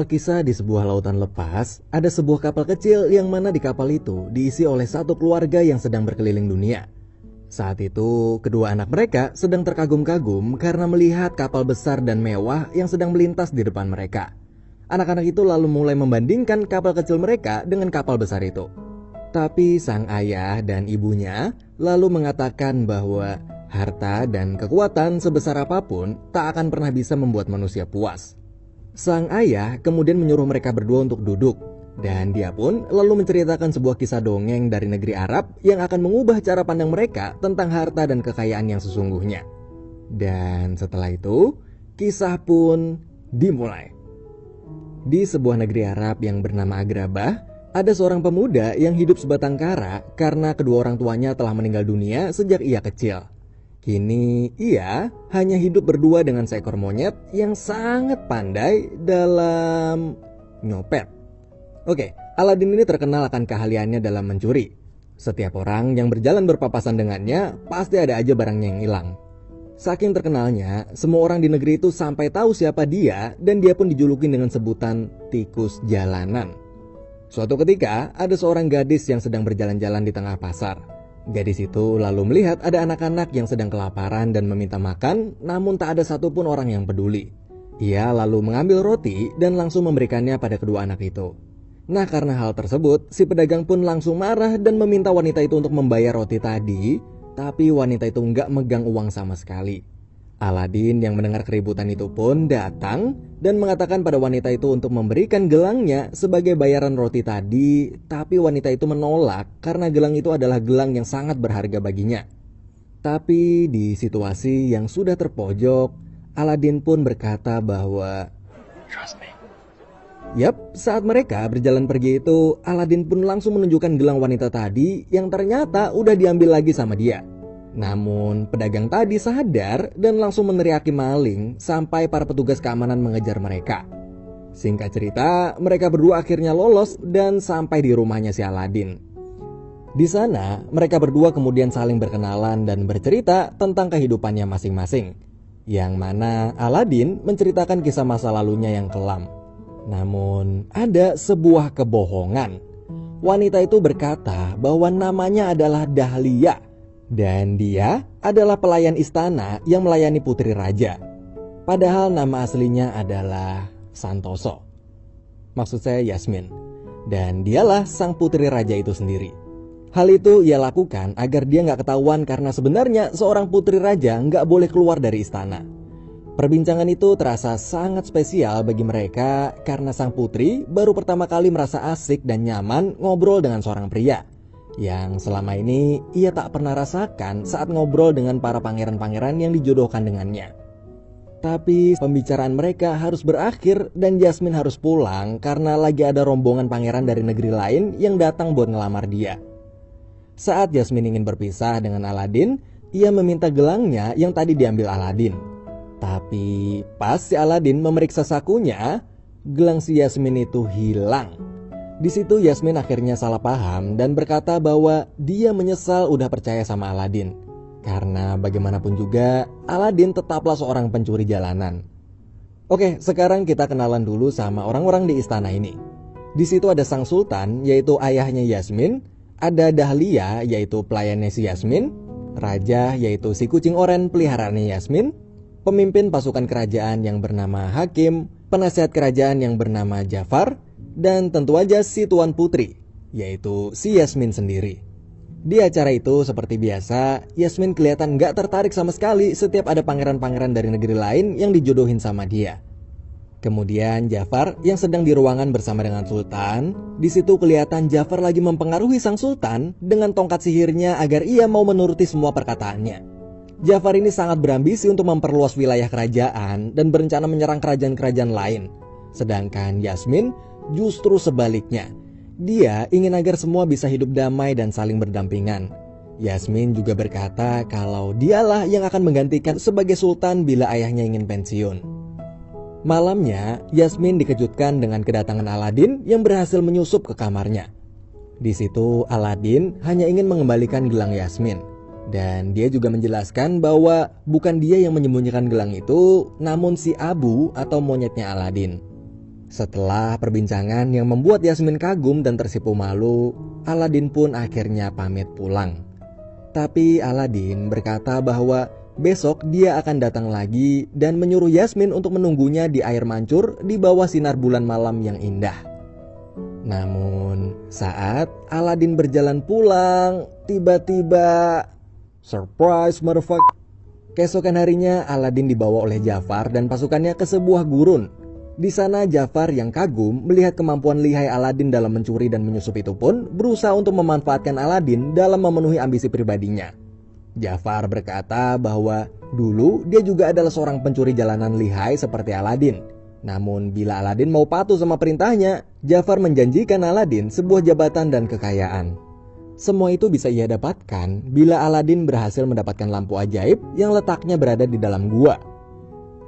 kisah di sebuah lautan lepas, ada sebuah kapal kecil yang mana di kapal itu diisi oleh satu keluarga yang sedang berkeliling dunia. Saat itu, kedua anak mereka sedang terkagum-kagum karena melihat kapal besar dan mewah yang sedang melintas di depan mereka. Anak-anak itu lalu mulai membandingkan kapal kecil mereka dengan kapal besar itu. Tapi sang ayah dan ibunya lalu mengatakan bahwa harta dan kekuatan sebesar apapun tak akan pernah bisa membuat manusia puas. Sang ayah kemudian menyuruh mereka berdua untuk duduk, dan dia pun lalu menceritakan sebuah kisah dongeng dari negeri Arab yang akan mengubah cara pandang mereka tentang harta dan kekayaan yang sesungguhnya. Dan setelah itu, kisah pun dimulai. Di sebuah negeri Arab yang bernama Agrabah, ada seorang pemuda yang hidup sebatang kara karena kedua orang tuanya telah meninggal dunia sejak ia kecil. Kini ia hanya hidup berdua dengan seekor monyet yang sangat pandai dalam nyopet. Oke, Aladin ini terkenal akan keahliannya dalam mencuri. Setiap orang yang berjalan berpapasan dengannya pasti ada aja barangnya yang hilang. Saking terkenalnya, semua orang di negeri itu sampai tahu siapa dia dan dia pun dijuluki dengan sebutan tikus jalanan. Suatu ketika, ada seorang gadis yang sedang berjalan-jalan di tengah pasar. Gadis itu lalu melihat ada anak-anak yang sedang kelaparan dan meminta makan, namun tak ada satupun orang yang peduli. Ia lalu mengambil roti dan langsung memberikannya pada kedua anak itu. Nah, karena hal tersebut, si pedagang pun langsung marah dan meminta wanita itu untuk membayar roti tadi, tapi wanita itu nggak megang uang sama sekali. Aladin yang mendengar keributan itu pun datang dan mengatakan pada wanita itu untuk memberikan gelangnya sebagai bayaran roti tadi, tapi wanita itu menolak karena gelang itu adalah gelang yang sangat berharga baginya. Tapi di situasi yang sudah terpojok, Aladin pun berkata bahwa "Trust me." Yap, saat mereka berjalan pergi itu, Aladin pun langsung menunjukkan gelang wanita tadi yang ternyata udah diambil lagi sama dia. Namun pedagang tadi sadar dan langsung meneriaki maling sampai para petugas keamanan mengejar mereka. Singkat cerita, mereka berdua akhirnya lolos dan sampai di rumahnya si Aladin. Di sana, mereka berdua kemudian saling berkenalan dan bercerita tentang kehidupannya masing-masing. Yang mana Aladin menceritakan kisah masa lalunya yang kelam. Namun ada sebuah kebohongan. Wanita itu berkata bahwa namanya adalah Dahlia. Dan dia adalah pelayan istana yang melayani putri raja. Padahal nama aslinya adalah Santoso. Maksud saya Yasmin. Dan dialah sang putri raja itu sendiri. Hal itu ia lakukan agar dia gak ketahuan karena sebenarnya seorang putri raja gak boleh keluar dari istana. Perbincangan itu terasa sangat spesial bagi mereka karena sang putri baru pertama kali merasa asik dan nyaman ngobrol dengan seorang pria yang selama ini ia tak pernah rasakan saat ngobrol dengan para pangeran-pangeran yang dijodohkan dengannya. Tapi pembicaraan mereka harus berakhir dan Yasmin harus pulang karena lagi ada rombongan pangeran dari negeri lain yang datang buat ngelamar dia. Saat Yasmin ingin berpisah dengan Aladin, ia meminta gelangnya yang tadi diambil Aladin. Tapi pas si Aladin memeriksa sakunya, gelang si Yasmin itu hilang. Di situ Yasmin akhirnya salah paham dan berkata bahwa dia menyesal udah percaya sama Aladin. Karena bagaimanapun juga, Aladin tetaplah seorang pencuri jalanan. Oke, sekarang kita kenalan dulu sama orang-orang di istana ini. Di situ ada sang sultan, yaitu ayahnya Yasmin, ada Dahlia, yaitu pelayannya si Yasmin, raja, yaitu si kucing oren peliharaannya Yasmin, pemimpin pasukan kerajaan yang bernama Hakim, penasihat kerajaan yang bernama Jafar, dan tentu aja si Tuan Putri, yaitu si Yasmin sendiri. Di acara itu seperti biasa, Yasmin kelihatan gak tertarik sama sekali setiap ada pangeran-pangeran dari negeri lain yang dijodohin sama dia. Kemudian Jafar yang sedang di ruangan bersama dengan Sultan, di situ kelihatan Jafar lagi mempengaruhi sang Sultan dengan tongkat sihirnya agar ia mau menuruti semua perkataannya. Jafar ini sangat berambisi untuk memperluas wilayah kerajaan dan berencana menyerang kerajaan-kerajaan lain. Sedangkan Yasmin justru sebaliknya. Dia ingin agar semua bisa hidup damai dan saling berdampingan. Yasmin juga berkata kalau dialah yang akan menggantikan sebagai sultan bila ayahnya ingin pensiun. Malamnya, Yasmin dikejutkan dengan kedatangan Aladin yang berhasil menyusup ke kamarnya. Di situ Aladin hanya ingin mengembalikan gelang Yasmin. Dan dia juga menjelaskan bahwa bukan dia yang menyembunyikan gelang itu, namun si Abu atau monyetnya Aladin. Setelah perbincangan yang membuat Yasmin kagum dan tersipu malu, Aladin pun akhirnya pamit pulang. Tapi Aladin berkata bahwa besok dia akan datang lagi dan menyuruh Yasmin untuk menunggunya di air mancur di bawah sinar bulan malam yang indah. Namun saat Aladin berjalan pulang, tiba-tiba surprise motherfucker. Keesokan harinya Aladin dibawa oleh Jafar dan pasukannya ke sebuah gurun. Di sana Jafar yang kagum melihat kemampuan lihai Aladin dalam mencuri dan menyusup itu pun berusaha untuk memanfaatkan Aladin dalam memenuhi ambisi pribadinya. Jafar berkata bahwa dulu dia juga adalah seorang pencuri jalanan lihai seperti Aladin. Namun bila Aladin mau patuh sama perintahnya, Jafar menjanjikan Aladin sebuah jabatan dan kekayaan. Semua itu bisa ia dapatkan bila Aladin berhasil mendapatkan lampu ajaib yang letaknya berada di dalam gua.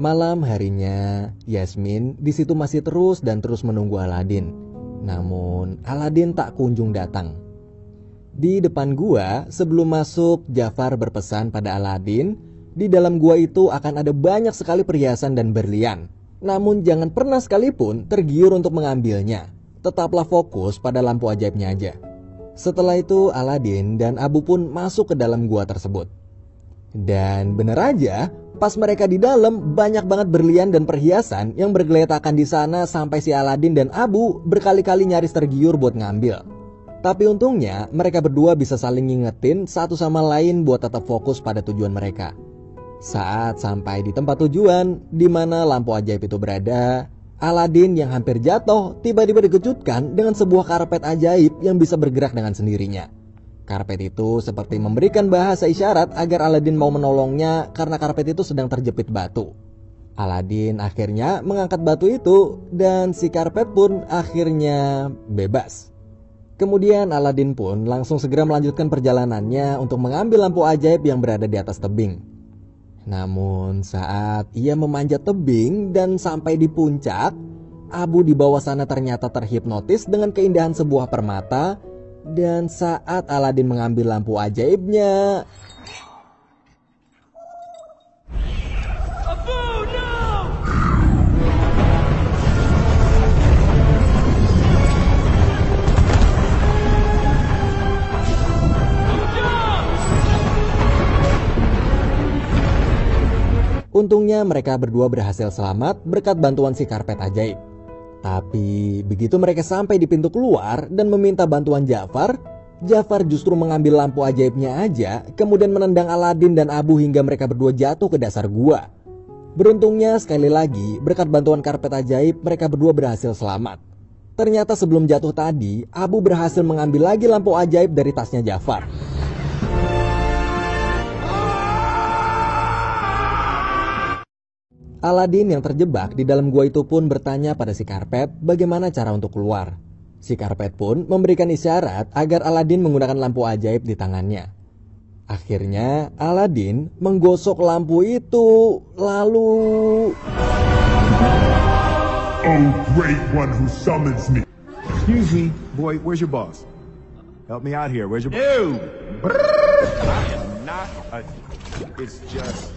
Malam harinya, Yasmin di situ masih terus menunggu Aladin. Namun, Aladin tak kunjung datang. Di depan gua, sebelum masuk, Jafar berpesan pada Aladin, di dalam gua itu akan ada banyak sekali perhiasan dan berlian. Namun jangan pernah sekalipun tergiur untuk mengambilnya. Tetaplah fokus pada lampu ajaibnya aja. Setelah itu, Aladin dan Abu pun masuk ke dalam gua tersebut. Dan bener aja, pas mereka di dalam, banyak banget berlian dan perhiasan yang bergeletakan di sana sampai si Aladin dan Abu berkali-kali nyaris tergiur buat ngambil. Tapi untungnya mereka berdua bisa saling ngingetin satu sama lain buat tetap fokus pada tujuan mereka. Saat sampai di tempat tujuan di mana lampu ajaib itu berada, Aladin yang hampir jatuh tiba-tiba dikejutkan dengan sebuah karpet ajaib yang bisa bergerak dengan sendirinya. Karpet itu seperti memberikan bahasa isyarat agar Aladin mau menolongnya karena karpet itu sedang terjepit batu. Aladin akhirnya mengangkat batu itu dan si karpet pun akhirnya bebas. Kemudian Aladin pun langsung segera melanjutkan perjalanannya untuk mengambil lampu ajaib yang berada di atas tebing. Namun saat ia memanjat tebing dan sampai di puncak, Abu di bawah sana ternyata terhipnotis dengan keindahan sebuah permata. Dan saat Aladin mengambil lampu ajaibnya, untungnya mereka berdua berhasil selamat berkat bantuan si karpet ajaib. Tapi begitu mereka sampai di pintu keluar dan meminta bantuan Jafar, Jafar justru mengambil lampu ajaibnya aja, kemudian menendang Aladin dan Abu hingga mereka berdua jatuh ke dasar gua. Beruntungnya sekali lagi, berkat bantuan karpet ajaib, mereka berdua berhasil selamat. Ternyata sebelum jatuh tadi, Abu berhasil mengambil lagi lampu ajaib dari tasnya Jafar. Aladin yang terjebak di dalam gua itu pun bertanya pada si karpet bagaimana cara untuk keluar. Si karpet pun memberikan isyarat agar Aladin menggunakan lampu ajaib di tangannya. Akhirnya Aladin menggosok lampu itu, lalu... Oh, great one who summons me. Excuse me, boy, where's your boss? Help me out here, where's your boss? No! I am not a... It's just...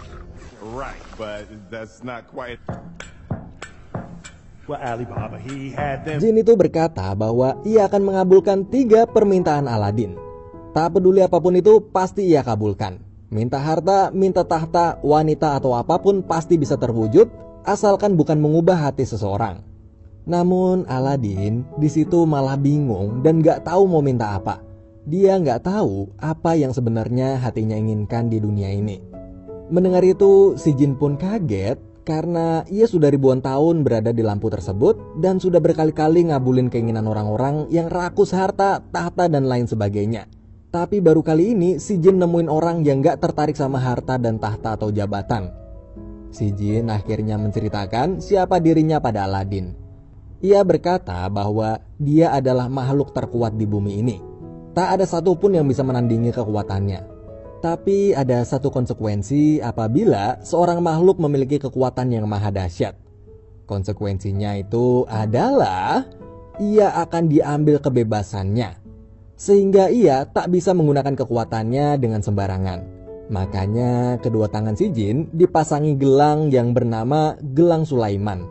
Right, but that's not quite... Well, Alibaba, he had them... Jin itu berkata bahwa ia akan mengabulkan 3 permintaan Aladin. Tak peduli apapun itu, pasti ia kabulkan. Minta harta, minta tahta, wanita atau apapun pasti bisa terwujud, asalkan bukan mengubah hati seseorang. Namun Aladin di situ malah bingung dan gak tahu mau minta apa. Dia gak tahu apa yang sebenarnya hatinya inginkan di dunia ini. Mendengar itu, si Jin pun kaget karena ia sudah ribuan tahun berada di lampu tersebut dan sudah berkali-kali ngabulin keinginan orang-orang yang rakus harta, tahta, dan lain sebagainya. Tapi baru kali ini si Jin nemuin orang yang gak tertarik sama harta dan tahta atau jabatan. Si Jin akhirnya menceritakan siapa dirinya pada Aladin. Ia berkata bahwa dia adalah makhluk terkuat di bumi ini. Tak ada satupun yang bisa menandingi kekuatannya. Tapi ada satu konsekuensi apabila seorang makhluk memiliki kekuatan yang maha dahsyat. Konsekuensinya itu adalah ia akan diambil kebebasannya. Sehingga ia tak bisa menggunakan kekuatannya dengan sembarangan. Makanya kedua tangan si Jin dipasangi gelang yang bernama Gelang Sulaiman.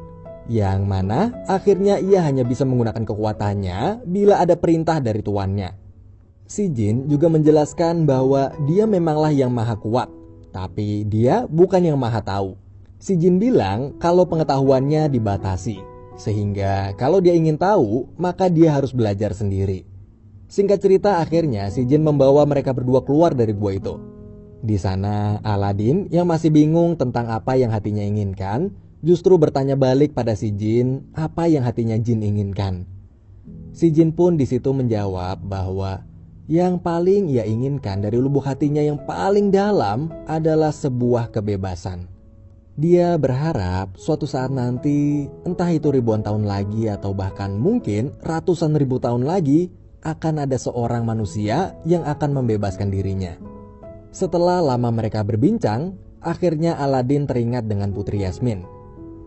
yang mana akhirnya ia hanya bisa menggunakan kekuatannya bila ada perintah dari tuannya. Si Jin juga menjelaskan bahwa dia memanglah yang maha kuat, tapi dia bukan yang maha tahu. Si Jin bilang kalau pengetahuannya dibatasi, sehingga kalau dia ingin tahu, maka dia harus belajar sendiri. Singkat cerita, akhirnya si Jin membawa mereka berdua keluar dari gua itu. Di sana, Aladin yang masih bingung tentang apa yang hatinya inginkan, justru bertanya balik pada si Jin apa yang hatinya Jin inginkan. Si Jin pun di situ menjawab bahwa yang paling ia inginkan dari lubuk hatinya yang paling dalam adalah sebuah kebebasan. Dia berharap suatu saat nanti, entah itu ribuan tahun lagi atau bahkan mungkin ratusan ribu tahun lagi, akan ada seorang manusia yang akan membebaskan dirinya. Setelah lama mereka berbincang, akhirnya Aladin teringat dengan Putri Yasmin.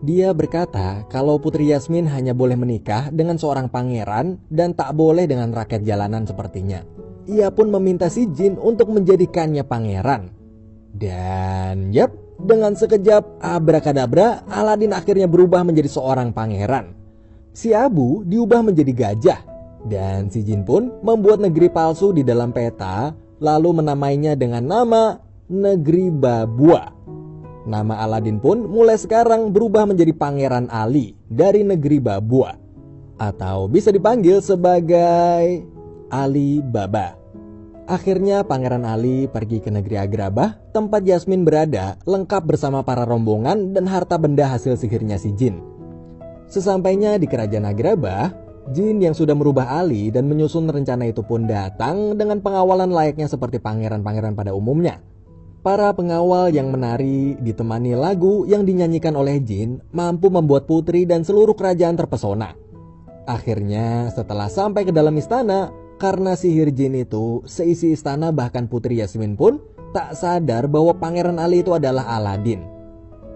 Dia berkata kalau Putri Yasmin hanya boleh menikah dengan seorang pangeran dan tak boleh dengan rakyat jalanan sepertinya. Ia pun meminta si Jin untuk menjadikannya pangeran. Dan dengan sekejap abrakadabra, Aladin akhirnya berubah menjadi seorang pangeran. Si Abu diubah menjadi gajah, dan si Jin pun membuat negeri palsu di dalam peta, lalu menamainya dengan nama Negeri Babua. Nama Aladin pun mulai sekarang berubah menjadi Pangeran Ali dari Negeri Babua, atau bisa dipanggil sebagai Ali Baba. Akhirnya Pangeran Ali pergi ke negeri Agrabah, tempat Yasmin berada, lengkap bersama para rombongan dan harta benda hasil sihirnya si Jin. Sesampainya di kerajaan Agrabah, Jin yang sudah merubah Ali dan menyusun rencana itu pun datang dengan pengawalan layaknya seperti pangeran-pangeran pada umumnya. Para pengawal yang menari ditemani lagu yang dinyanyikan oleh Jin mampu membuat putri dan seluruh kerajaan terpesona. Akhirnya setelah sampai ke dalam istana, karena sihir Jin itu, seisi istana bahkan Putri Yasmin pun tak sadar bahwa Pangeran Ali itu adalah Aladin.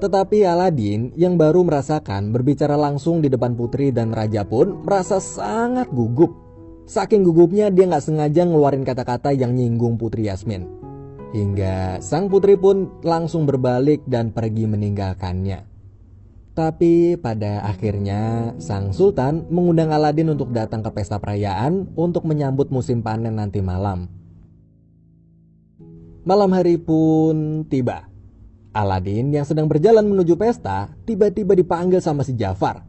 Tetapi Aladin yang baru merasakan berbicara langsung di depan putri dan raja pun merasa sangat gugup. Saking gugupnya dia gak sengaja ngeluarin kata-kata yang nyinggung Putri Yasmin. Hingga sang putri pun langsung berbalik dan pergi meninggalkannya. Tapi pada akhirnya sang sultan mengundang Aladin untuk datang ke pesta perayaan untuk menyambut musim panen nanti malam. Malam hari pun tiba. Aladin yang sedang berjalan menuju pesta tiba-tiba dipanggil sama si Jafar.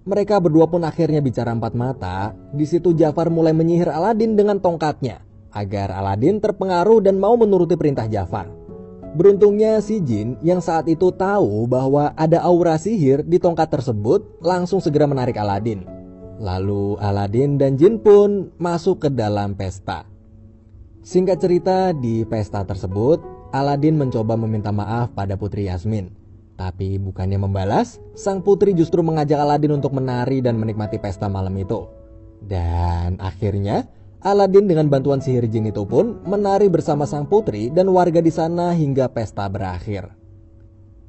Mereka berdua pun akhirnya bicara empat mata. Di situ Jafar mulai menyihir Aladin dengan tongkatnya agar Aladin terpengaruh dan mau menuruti perintah Jafar. Beruntungnya si Jin yang saat itu tahu bahwa ada aura sihir di tongkat tersebut langsung segera menarik Aladin. Lalu Aladin dan Jin pun masuk ke dalam pesta. Singkat cerita, di pesta tersebut Aladin mencoba meminta maaf pada Putri Yasmin. Tapi bukannya membalas, sang putri justru mengajak Aladin untuk menari dan menikmati pesta malam itu. Dan akhirnya Aladin dengan bantuan sihir Jin itu pun menari bersama sang putri dan warga di sana hingga pesta berakhir.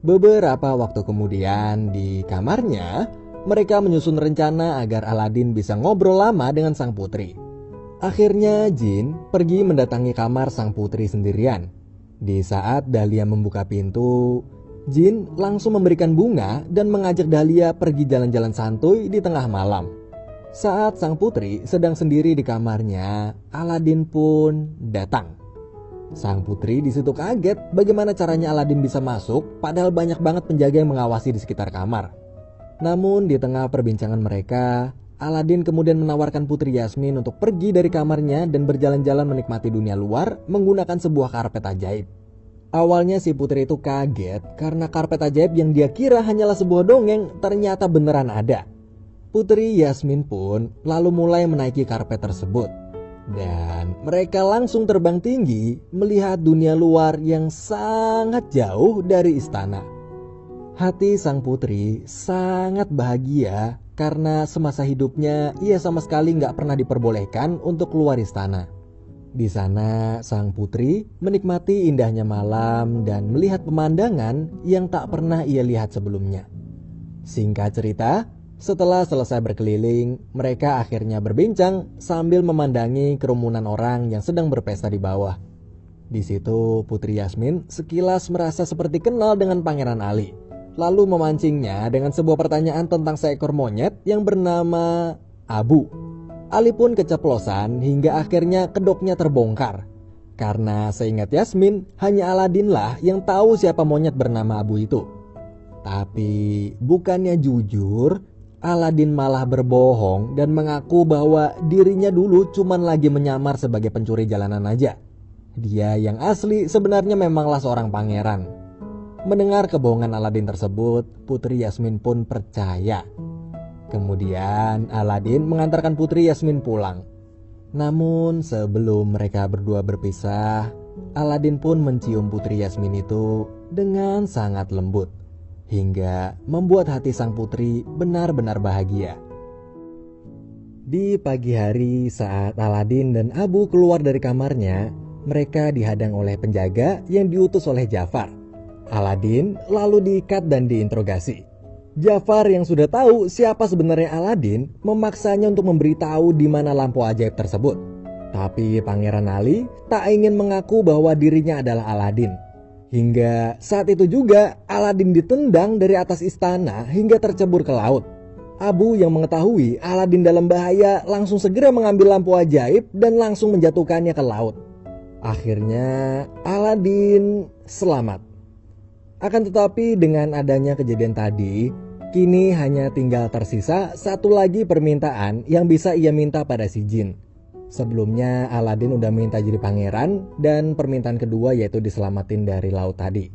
Beberapa waktu kemudian di kamarnya, mereka menyusun rencana agar Aladin bisa ngobrol lama dengan sang putri. Akhirnya Jin pergi mendatangi kamar sang putri sendirian. Di saat Dahlia membuka pintu, Jin langsung memberikan bunga dan mengajak Dahlia pergi jalan-jalan santuy di tengah malam. Saat sang putri sedang sendiri di kamarnya, Aladin pun datang. Sang putri di situ kaget bagaimana caranya Aladin bisa masuk padahal banyak banget penjaga yang mengawasi di sekitar kamar. Namun di tengah perbincangan mereka, Aladin kemudian menawarkan Putri Yasmin untuk pergi dari kamarnya dan berjalan-jalan menikmati dunia luar menggunakan sebuah karpet ajaib. Awalnya si putri itu kaget karena karpet ajaib yang dia kira hanyalah sebuah dongeng ternyata beneran ada. Putri Yasmin pun lalu mulai menaiki karpet tersebut. Dan mereka langsung terbang tinggi melihat dunia luar yang sangat jauh dari istana. Hati sang putri sangat bahagia karena semasa hidupnya ia sama sekali gak pernah diperbolehkan untuk keluar istana. Di sana sang putri menikmati indahnya malam dan melihat pemandangan yang tak pernah ia lihat sebelumnya. Singkat cerita, setelah selesai berkeliling, mereka akhirnya berbincang sambil memandangi kerumunan orang yang sedang berpesta di bawah. Di situ Putri Yasmin sekilas merasa seperti kenal dengan Pangeran Ali. lalu memancingnya dengan sebuah pertanyaan tentang seekor monyet yang bernama Abu. Ali pun keceplosan hingga akhirnya kedoknya terbongkar. Karena seingat Yasmin, hanya Aladin lah yang tahu siapa monyet bernama Abu itu. Tapi bukannya jujur, Aladin malah berbohong dan mengaku bahwa dirinya dulu cuman lagi menyamar sebagai pencuri jalanan aja. Dia yang asli sebenarnya memanglah seorang pangeran. Mendengar kebohongan Aladin tersebut, Putri Yasmin pun percaya. Kemudian Aladin mengantarkan Putri Yasmin pulang. Namun sebelum mereka berdua berpisah, Aladin pun mencium Putri Yasmin itu dengan sangat lembut, hingga membuat hati sang putri benar-benar bahagia. Di pagi hari saat Aladin dan Abu keluar dari kamarnya, mereka dihadang oleh penjaga yang diutus oleh Jafar. Aladin lalu diikat dan diinterogasi. Jafar yang sudah tahu siapa sebenarnya Aladin memaksanya untuk memberitahu di mana lampu ajaib tersebut. Tapi Pangeran Ali tak ingin mengaku bahwa dirinya adalah Aladin. Hingga saat itu juga Aladin ditendang dari atas istana hingga tercebur ke laut. Abu yang mengetahui Aladin dalam bahaya langsung segera mengambil lampu ajaib dan langsung menjatuhkannya ke laut. Akhirnya Aladin selamat. Akan tetapi dengan adanya kejadian tadi, kini hanya tinggal tersisa satu lagi permintaan yang bisa ia minta pada si jin. Sebelumnya Aladin udah minta jadi pangeran dan permintaan kedua yaitu diselamatin dari laut tadi.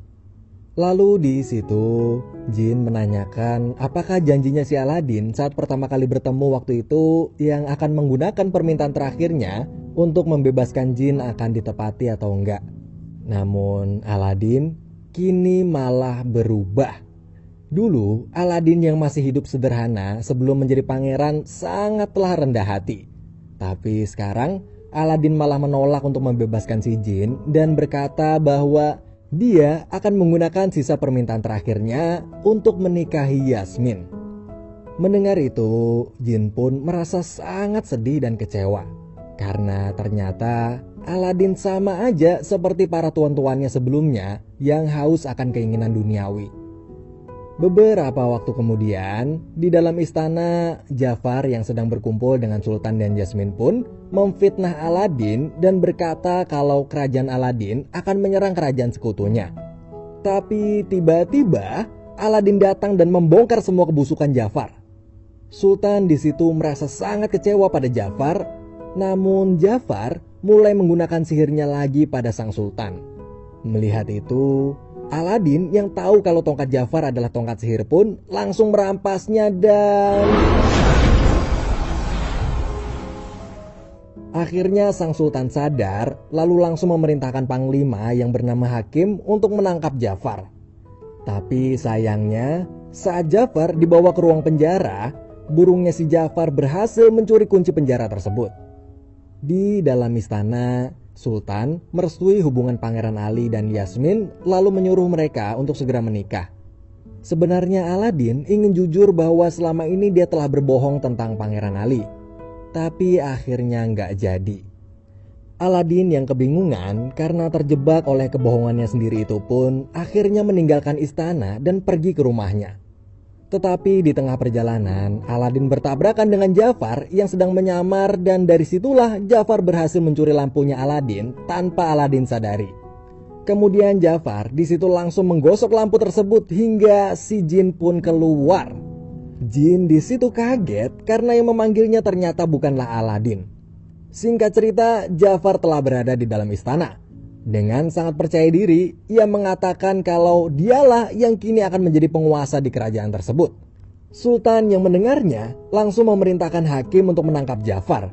Lalu di situ jin menanyakan apakah janjinya si Aladin saat pertama kali bertemu waktu itu yang akan menggunakan permintaan terakhirnya untuk membebaskan jin akan ditepati atau enggak. Namun Aladin kini malah berubah. Dulu Aladin yang masih hidup sederhana sebelum menjadi pangeran sangatlah rendah hati. Tapi sekarang Aladin malah menolak untuk membebaskan si jin dan berkata bahwa dia akan menggunakan sisa permintaan terakhirnya untuk menikahi Yasmin. Mendengar itu, jin pun merasa sangat sedih dan kecewa. Karena ternyata Aladin sama aja seperti para tuan-tuannya sebelumnya yang haus akan keinginan duniawi. Beberapa waktu kemudian, di dalam istana, Jafar yang sedang berkumpul dengan Sultan dan Yasmin pun memfitnah Aladin dan berkata kalau kerajaan Aladin akan menyerang kerajaan sekutunya. Tapi tiba-tiba Aladin datang dan membongkar semua kebusukan Jafar. Sultan di situ merasa sangat kecewa pada Jafar. Namun Jafar mulai menggunakan sihirnya lagi pada sang sultan. Melihat itu, Aladin yang tahu kalau tongkat Jafar adalah tongkat sihir pun langsung merampasnya dan akhirnya sang sultan sadar lalu langsung memerintahkan panglima yang bernama Hakim untuk menangkap Jafar. Tapi sayangnya saat Jafar dibawa ke ruang penjara, burungnya si Jafar berhasil mencuri kunci penjara tersebut. Di dalam istana, Sultan merestui hubungan Pangeran Ali dan Yasmin lalu menyuruh mereka untuk segera menikah. Sebenarnya Aladin ingin jujur bahwa selama ini dia telah berbohong tentang Pangeran Ali. Tapi akhirnya nggak jadi. Aladin yang kebingungan karena terjebak oleh kebohongannya sendiri itu pun akhirnya meninggalkan istana dan pergi ke rumahnya. Tetapi di tengah perjalanan, Aladin bertabrakan dengan Jafar yang sedang menyamar dan dari situlah Jafar berhasil mencuri lampunya Aladin tanpa Aladin sadari. Kemudian Jafar di situ langsung menggosok lampu tersebut hingga si jin pun keluar. Jin di situ kaget karena yang memanggilnya ternyata bukanlah Aladin. Singkat cerita, Jafar telah berada di dalam istana. Dengan sangat percaya diri, ia mengatakan kalau dialah yang kini akan menjadi penguasa di kerajaan tersebut. Sultan yang mendengarnya langsung memerintahkan Hakim untuk menangkap Jafar.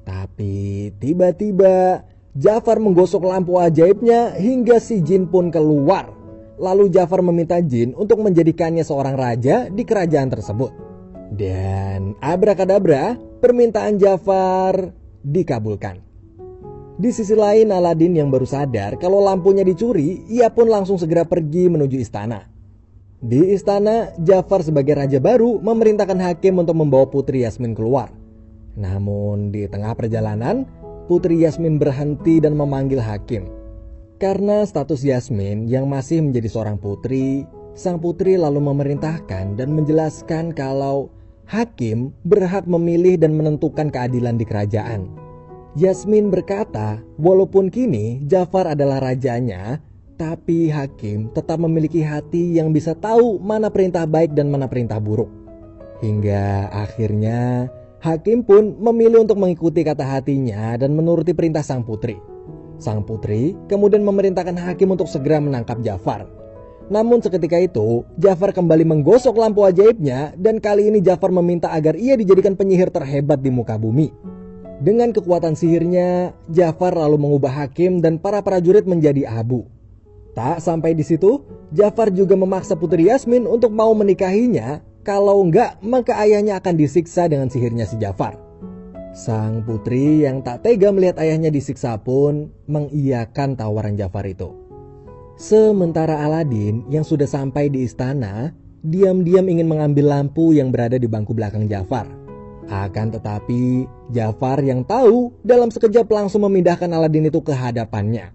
Tapi tiba-tiba Jafar menggosok lampu ajaibnya hingga si jin pun keluar. Lalu Jafar meminta jin untuk menjadikannya seorang raja di kerajaan tersebut. Dan abrakadabra, permintaan Jafar dikabulkan. Di sisi lain, Aladin yang baru sadar kalau lampunya dicuri, ia pun langsung segera pergi menuju istana. Di istana, Jafar sebagai raja baru memerintahkan Hakim untuk membawa Putri Yasmin keluar. Namun di tengah perjalanan, Putri Yasmin berhenti dan memanggil Hakim. Karena status Yasmin yang masih menjadi seorang putri, sang putri lalu memerintahkan dan menjelaskan kalau hakim berhak memilih dan menentukan keadilan di kerajaan. Yasmin berkata, walaupun kini Jafar adalah rajanya, tapi hakim tetap memiliki hati yang bisa tahu mana perintah baik dan mana perintah buruk. Hingga akhirnya hakim pun memilih untuk mengikuti kata hatinya dan menuruti perintah sang putri. Sang putri kemudian memerintahkan hakim untuk segera menangkap Jafar. Namun seketika itu, Jafar kembali menggosok lampu ajaibnya dan kali ini Jafar meminta agar ia dijadikan penyihir terhebat di muka bumi. Dengan kekuatan sihirnya, Jafar lalu mengubah hakim dan para prajurit menjadi abu. Tak sampai di situ, Jafar juga memaksa Putri Yasmin untuk mau menikahinya. Kalau enggak, maka ayahnya akan disiksa dengan sihirnya si Jafar. Sang putri yang tak tega melihat ayahnya disiksa pun mengiyakan tawaran Jafar itu. Sementara Aladin yang sudah sampai di istana, diam-diam ingin mengambil lampu yang berada di bangku belakang Jafar. Akan tetapi, Jafar yang tahu dalam sekejap langsung memindahkan Aladin itu ke hadapannya.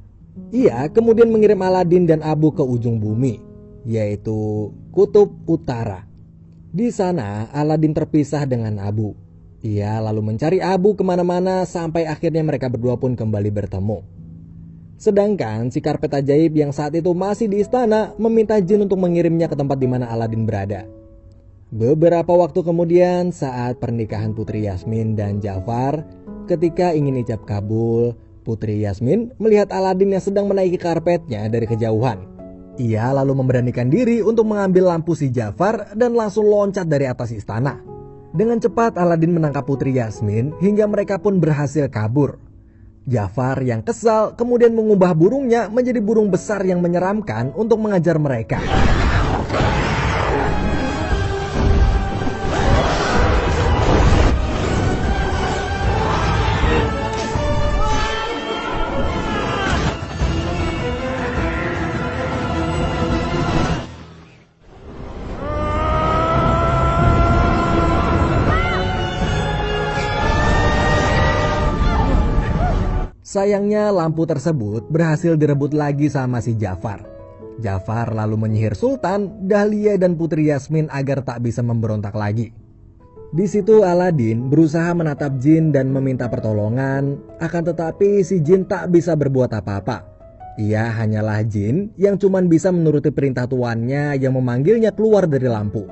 Ia kemudian mengirim Aladin dan Abu ke ujung bumi, yaitu Kutub Utara. Di sana Aladin terpisah dengan Abu. Ia lalu mencari Abu kemana-mana sampai akhirnya mereka berdua pun kembali bertemu. Sedangkan si karpet ajaib yang saat itu masih di istana meminta jin untuk mengirimnya ke tempat di mana Aladin berada. Beberapa waktu kemudian saat pernikahan Putri Yasmin dan Jafar, ketika ingin ijab kabul, Putri Yasmin melihat Aladin yang sedang menaiki karpetnya dari kejauhan. Ia lalu memberanikan diri untuk mengambil lampu si Jafar dan langsung loncat dari atas istana. Dengan cepat Aladin menangkap Putri Yasmin hingga mereka pun berhasil kabur. Jafar yang kesal kemudian mengubah burungnya menjadi burung besar yang menyeramkan untuk mengajar mereka. Sayangnya lampu tersebut berhasil direbut lagi sama si Jafar. Jafar lalu menyihir Sultan, Dahlia dan Putri Yasmin agar tak bisa memberontak lagi. Di situ Aladin berusaha menatap jin dan meminta pertolongan, akan tetapi si jin tak bisa berbuat apa-apa. Ia hanyalah jin yang cuman bisa menuruti perintah tuannya yang memanggilnya keluar dari lampu.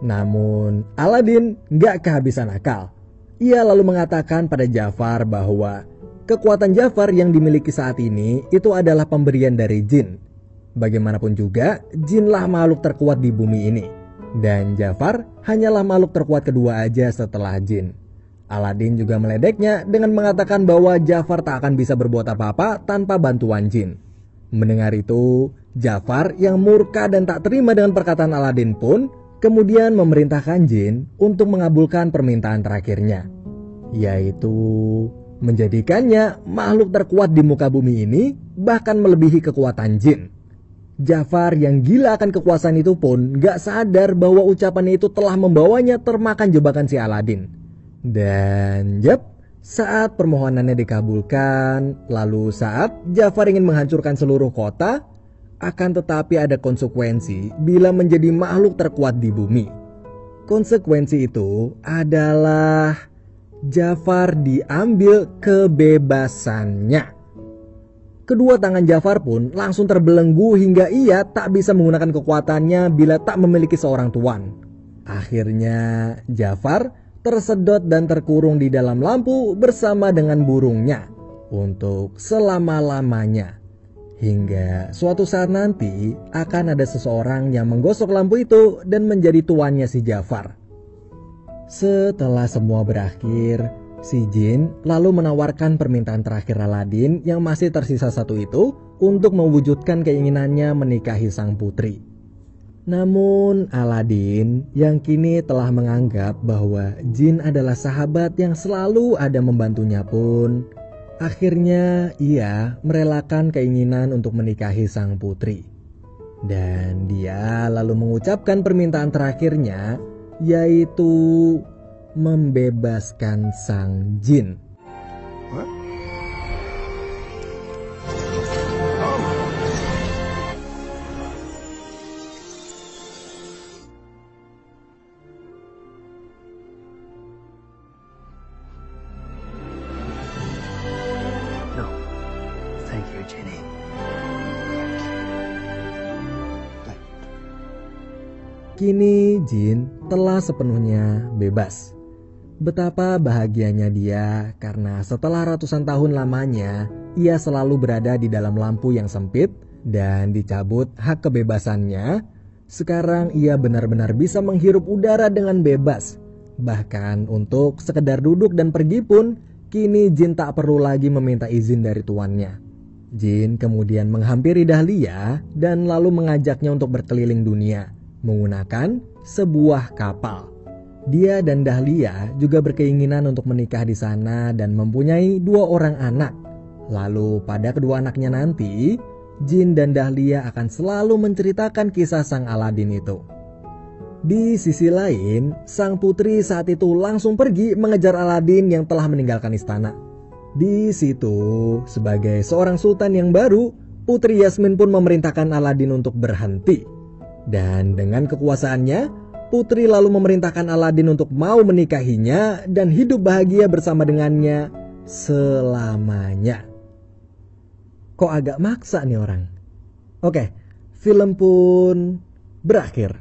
Namun Aladin gak kehabisan akal. Ia lalu mengatakan pada Jafar bahwa kekuatan Jafar yang dimiliki saat ini itu adalah pemberian dari jin. Bagaimanapun juga, jinlah makhluk terkuat di bumi ini. Dan Jafar hanyalah makhluk terkuat kedua aja setelah jin. Aladin juga meledeknya dengan mengatakan bahwa Jafar tak akan bisa berbuat apa-apa tanpa bantuan jin. Mendengar itu, Jafar yang murka dan tak terima dengan perkataan Aladin pun kemudian memerintahkan jin untuk mengabulkan permintaan terakhirnya, yaitu menjadikannya makhluk terkuat di muka bumi ini, bahkan melebihi kekuatan jin. Jafar yang gila akan kekuasaan itu pun gak sadar bahwa ucapannya itu telah membawanya termakan jebakan si Aladin. Dan saat permohonannya dikabulkan, lalu saat Jafar ingin menghancurkan seluruh kota, akan tetapi ada konsekuensi bila menjadi makhluk terkuat di bumi. Konsekuensi itu adalah Jafar diambil kebebasannya. Kedua tangan Jafar pun langsung terbelenggu hingga ia tak bisa menggunakan kekuatannya bila tak memiliki seorang tuan. Akhirnya Jafar tersedot dan terkurung di dalam lampu bersama dengan burungnya untuk selama-lamanya. Hingga suatu saat nanti akan ada seseorang yang menggosok lampu itu dan menjadi tuannya si Jafar. Setelah semua berakhir, si jin lalu menawarkan permintaan terakhir Aladin yang masih tersisa satu itu untuk mewujudkan keinginannya menikahi sang putri. Namun Aladin yang kini telah menganggap bahwa jin adalah sahabat yang selalu ada membantunya pun, akhirnya ia merelakan keinginan untuk menikahi sang putri. Dan dia lalu mengucapkan permintaan terakhirnya, yaitu membebaskan sang jin. Kini Jin telah sepenuhnya bebas. Betapa bahagianya dia karena setelah ratusan tahun lamanya ia selalu berada di dalam lampu yang sempit dan dicabut hak kebebasannya. Sekarang ia benar-benar bisa menghirup udara dengan bebas. Bahkan untuk sekedar duduk dan pergi pun kini Jin tak perlu lagi meminta izin dari tuannya. Jin kemudian menghampiri Dahlia dan lalu mengajaknya untuk berkeliling dunia menggunakan sebuah kapal. Dia dan Dahlia juga berkeinginan untuk menikah di sana dan mempunyai 2 orang anak. Lalu pada kedua anaknya nanti, Jin dan Dahlia akan selalu menceritakan kisah sang Aladin itu. Di sisi lain, sang putri saat itu langsung pergi mengejar Aladin yang telah meninggalkan istana. Di situ, sebagai seorang sultan yang baru, Putri Yasmin pun memerintahkan Aladin untuk berhenti. Dan dengan kekuasaannya, Putri lalu memerintahkan Aladin untuk mau menikahinya dan hidup bahagia bersama dengannya selamanya. Kok agak maksa nih orang? Oke, film pun berakhir.